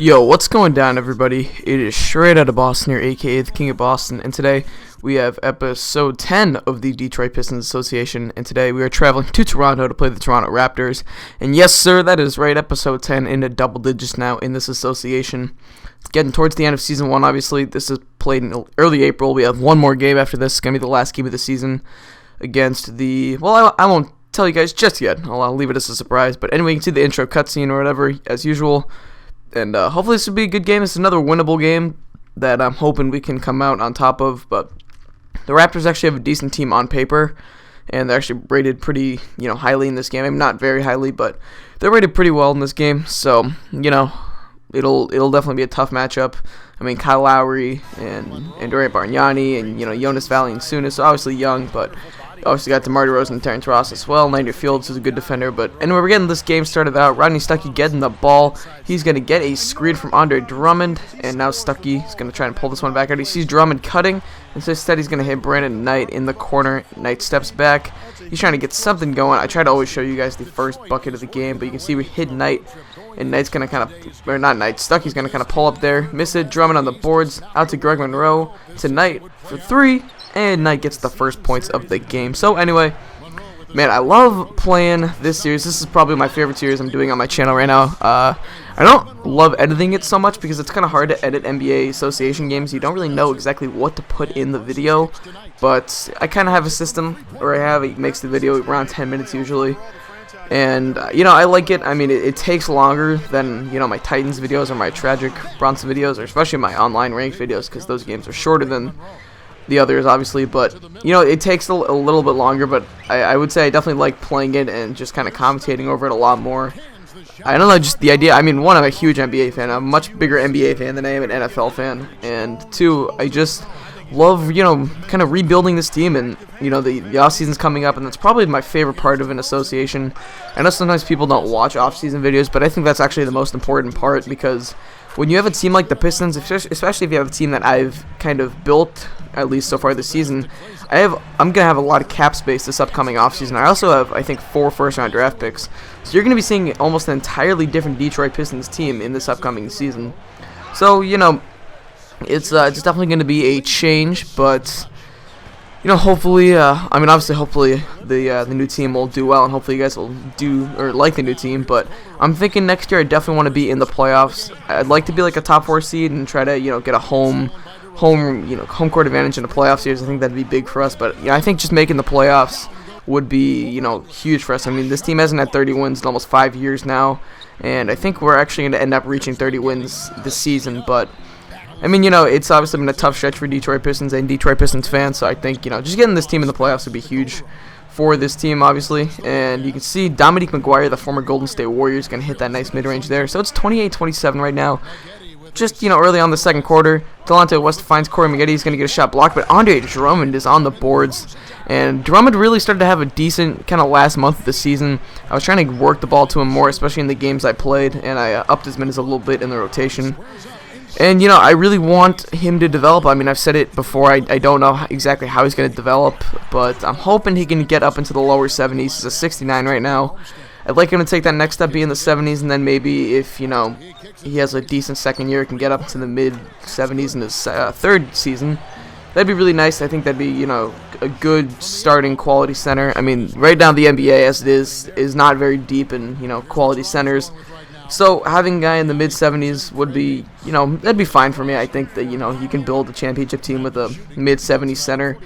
Yo, what's going down, everybody? It is straight out of Boston here, aka the King of Boston, and today we have episode 10 of the Detroit Pistons Association, and today we are traveling to Toronto to play the Toronto Raptors. And yes, sir, that is right, episode 10 into double digits now in this association. It's getting towards the end of season 1, obviously. This is played in early April. We have one more game after this. It's going to be the last game of the season against the, well, I won't tell you guys just yet. I'll leave it as a surprise. But anyway, you can see the intro cutscene or whatever, as usual. And hopefully this will be a good game. It's another winnable game that I'm hoping we can come out on top of. But the Raptors actually have a decent team on paper, and they're actually rated pretty, highly in this game. I mean, not very highly, but they're rated pretty well in this game. So, it'll definitely be a tough matchup. I mean, Kyle Lowry and Andrea Bargnani and Jonas Valanciunas, obviously young, but obviously got DeMar DeRozan and Terrence Ross as well. Nigel Fields is a good defender. But anyway, we're getting this game started out. Rodney Stuckey getting the ball. He's going to get a screen from Andre Drummond. And now Stuckey is going to try and pull this one back out. He sees Drummond cutting. And so instead he's going to hit Brandon Knight in the corner. Knight steps back. He's trying to get something going. I try to always show you guys the first bucket of the game. But you can see we hit Knight. And Knight's going to kind of, or not Knight, Stuckey's going to kind of pull up there. Miss it. Drummond on the boards. Out to Greg Monroe. To Knight for three. And Knight gets the first points of the game. So anyway, man, I love playing this series. This is probably my favorite series I'm doing on my channel right now. I don't love editing it so much because it's kind of hard to edit NBA Association games. You don't really know exactly what to put in the video. But I kind of have a system where it makes the video around 10 minutes usually. And, I like it. I mean, it takes longer than, my Titans videos or my Tragic Bronson videos, or especially my online ranked videos, because those games are shorter than the others, obviously. But, it takes a little bit longer, but I would say I definitely like playing it and just kind of commentating over it a lot more. I don't know, just the idea. I mean, one, I'm a huge NBA fan. I'm a much bigger NBA fan than I am an NFL fan. And two, I just love, kind of rebuilding this team, and, the off-season's coming up, and that's probably my favorite part of an association. I know sometimes people don't watch off-season videos, but I think that's actually the most important part, because when you have a team like the Pistons, especially if you have a team that I've kind of built, at least so far this season, I'm going to have a lot of cap space this upcoming offseason. I also have, I think, 4 first-round draft picks. So you're going to be seeing almost an entirely different Detroit Pistons team in this upcoming season. So, it's definitely going to be a change, but hopefully, hopefully the new team will do well, and hopefully you guys will like the new team. But I'm thinking next year I definitely want to be in the playoffs. I'd like to be like a top 4 seed and try to get a home court advantage in the playoff series. I think that'd be big for us. But I think just making the playoffs would be huge for us. I mean, this team hasn't had 30 wins in almost 5 years now, and I think we're actually going to end up reaching 30 wins this season. But I mean, it's obviously been a tough stretch for Detroit Pistons and Detroit Pistons fans, so I think, just getting this team in the playoffs would be huge for this team, obviously. And you can see Dominique McGuire, the former Golden State Warrior, is going to hit that nice mid-range there. So it's 28-27 right now. Just, early on the second quarter, Delonte West finds Corey Maggette. He's going to get a shot blocked, but Andre Drummond is on the boards. And Drummond really started to have a decent kind of last month of the season. I was trying to work the ball to him more, especially in the games I played, and I upped his minutes a little bit in the rotation. And, I really want him to develop. I mean, I've said it before. I don't know exactly how he's going to develop, but I'm hoping he can get up into the lower 70s. He's a 69 right now. I'd like him to take that next step, be in the 70s, and then maybe if, he has a decent second year, can get up to the mid-70s in his third season. That'd be really nice. I think that'd be, a good starting quality center. I mean, right now the NBA, as it is not very deep in, quality centers. So having a guy in the mid-70s would be, that'd be fine for me. I think that, you can build a championship team with a mid-70s center.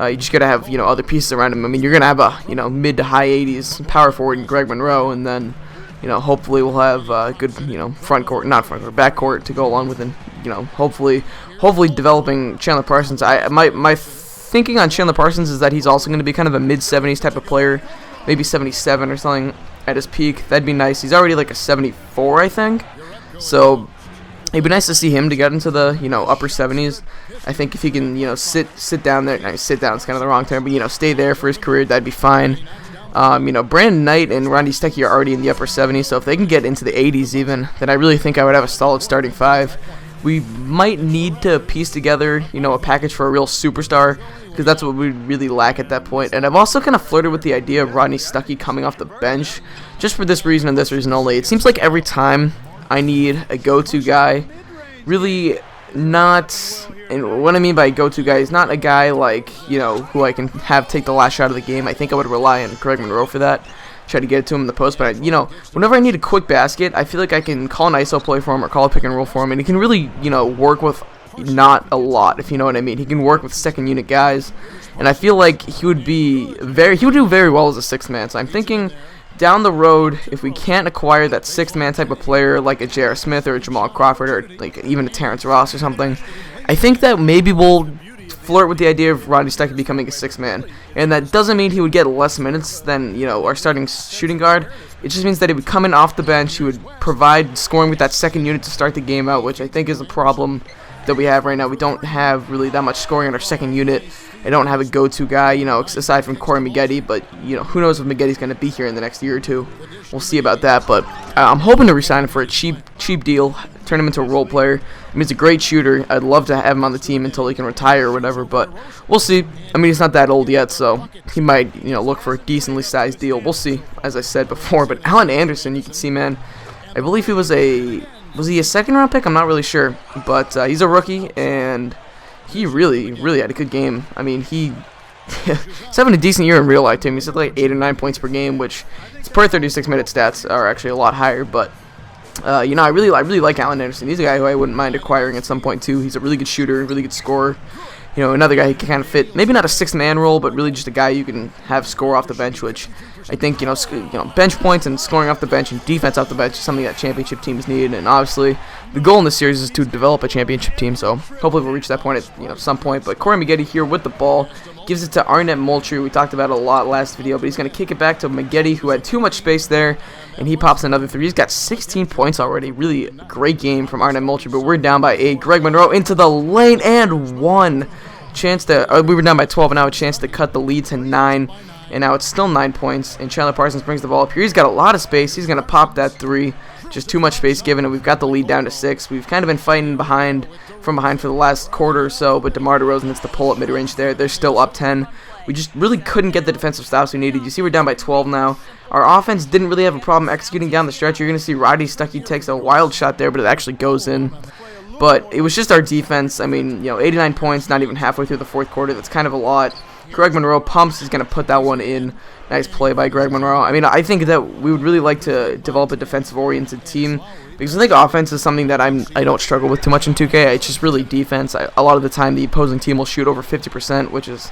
You just got to have, other pieces around him. I mean, you're going to have a, mid to high 80s power forward in Greg Monroe, and then, hopefully we'll have a good, back court to go along with it. Hopefully developing Chandler Parsons. My thinking on Chandler Parsons is that he's also going to be kind of a mid-70s type of player, maybe 77 or something at his peak. That'd be nice. He's already like a 74, I think. So it'd be nice to see him to get into the, upper 70s. I think if he can, sit down there. No, sit down is kind of the wrong term, but, stay there for his career, that'd be fine. Brandon Knight and Rodney Stuckey are already in the upper 70s, so if they can get into the 80s even, then I really think I would have a solid starting 5. We might need to piece together, a package for a real superstar, because that's what we really lack at that point. And I've also kind of flirted with the idea of Rodney Stuckey coming off the bench, just for this reason and this reason only. It seems like every time I need a go-to guy. Really not, and what I mean by go-to guy is not a guy like, who I can have take the last shot of the game. I think I would rely on Greg Monroe for that. Try to get it to him in the post, but whenever I need a quick basket, I feel like I can call an ISO play for him or call a pick and roll for him, and he can really, work with not a lot, if you know what I mean. He can work with second unit guys, and I feel like he would do very well as a sixth man. So I'm thinking down the road, if we can't acquire that sixth man type of player like a J.R. Smith or a Jamal Crawford or like even a Terrence Ross or something, I think that maybe we'll flirt with the idea of Rodney Stuckey becoming a sixth man, and that doesn't mean he would get less minutes than our starting shooting guard. It just means that he would come in off the bench, he would provide scoring with that second unit to start the game out, which I think is a problem that we have right now. We don't have really that much scoring on our second unit. I don't have a go-to guy, aside from Corey Maggette, but who knows if Maggetti's going to be here in the next year or two. We'll see about that, but I'm hoping to resign him for a cheap deal, turn him into a role player. I mean, he's a great shooter. I'd love to have him on the team until he can retire or whatever, but we'll see. I mean, he's not that old yet, so he might, look for a decently sized deal. We'll see, as I said before. But Alan Anderson, you can see, man, I believe he was he a second-round pick? I'm not really sure, but he's a rookie, and he really had a good game. I mean, he's having a decent year in real life, too. He's at like 8 or 9 points per game, which his per 36-minute stats are actually a lot higher, but I really like Alan Anderson. He's a guy who I wouldn't mind acquiring at some point too. He's a really good shooter, really good scorer. Another guy who can kind of fit, maybe not a sixth-man role, but really just a guy you can have score off the bench, which I think, bench points and scoring off the bench and defense off the bench is something that championship teams need. And obviously, the goal in this series is to develop a championship team, so hopefully we'll reach that point at some point. But Corey Maggette here with the ball. Gives it to Arnett Moultrie. We talked about it a lot last video, but he's going to kick it back to Maggette, who had too much space there, and he pops another three. He's got 16 points already. Really great game from Arnett Moultrie, but we're down by 8. Greg Monroe into the lane and 1. We were down by 12, and now a chance to cut the lead to 9, and now it's still 9 points, and Chandler Parsons brings the ball up here. He's got a lot of space. He's going to pop that 3. Just too much space given, and we've got the lead down to 6. We've kind of been fighting from behind for the last quarter or so, but DeMar DeRozan hits the pull-up mid-range there. They're still up 10. We just really couldn't get the defensive stops we needed. You see we're down by 12 now. Our offense didn't really have a problem executing down the stretch. You're going to see Rodney Stuckey takes a wild shot there, but it actually goes in. But it was just our defense. I mean, 89 points, not even halfway through the fourth quarter. That's kind of a lot. Greg Monroe pumps. He's going to put that one in. Nice play by Greg Monroe. I mean, I think that we would really like to develop a defensive-oriented team because I think offense is something that I don't struggle with too much in 2K. It's just really defense. A lot of the time, the opposing team will shoot over 50%, which is,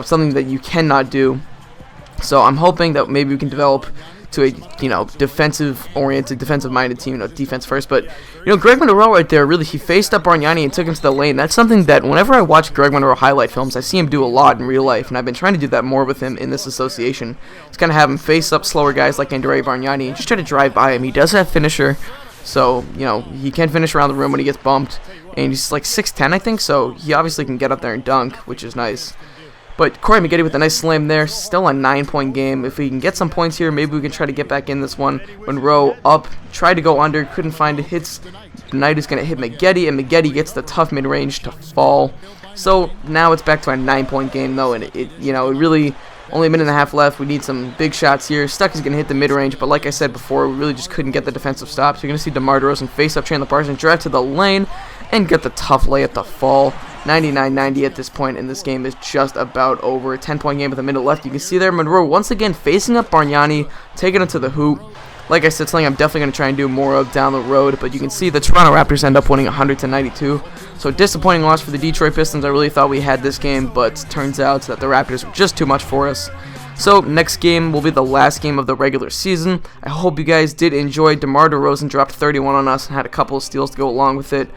something that you cannot do. So I'm hoping that maybe we can develop to a defensive-oriented, defensive-minded team, defense first. But Greg Monroe right there, really, he faced up Bargnani and took him to the lane. That's something that whenever I watch Greg Monroe highlight films, I see him do a lot in real life, and I've been trying to do that more with him in this association. Just kind of have him face up slower guys like Andre Bargnani and just try to drive by him. He does have finisher, so he can finish around the rim when he gets bumped, and he's like 6'10", I think, so he obviously can get up there and dunk, which is nice. But Corey Maggette with a nice slam there. Still a 9-point game. If we can get some points here, maybe we can try to get back in this one. Monroe up, tried to go under, couldn't find it. Hits. Knight is going to hit Maggette, and Maggette gets the tough mid-range to fall. So now it's back to a 9-point game, though, and it really only a minute and a half left. We need some big shots here. Stuck is going to hit the mid-range, but like I said before, we really just couldn't get the defensive stops. You're going to see DeMar DeRozan face up Chandler Parsons, drive to the lane, and get the tough layup to fall. 99-90 at this point, and this game is just about over. A 10-point game with a minute left. You can see there Monroe once again facing up Bargnani, taking it to the hoop. Like I said, something I'm definitely going to try and do more of down the road, but you can see the Toronto Raptors end up winning 100-92. So disappointing loss for the Detroit Pistons. I really thought we had this game, but turns out that the Raptors were just too much for us. So next game will be the last game of the regular season. I hope you guys did enjoy. DeMar DeRozan dropped 31 on us and had a couple of steals to go along with it.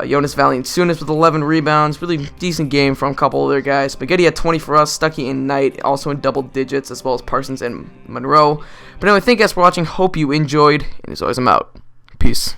Jonas Valanciunas with 11 rebounds. Really decent game from a couple of their guys. Maggette had 20 for us. Stuckey and Knight also in double digits, as well as Parsons and Monroe. But anyway, thank you guys for watching. Hope you enjoyed. And as always, I'm out. Peace.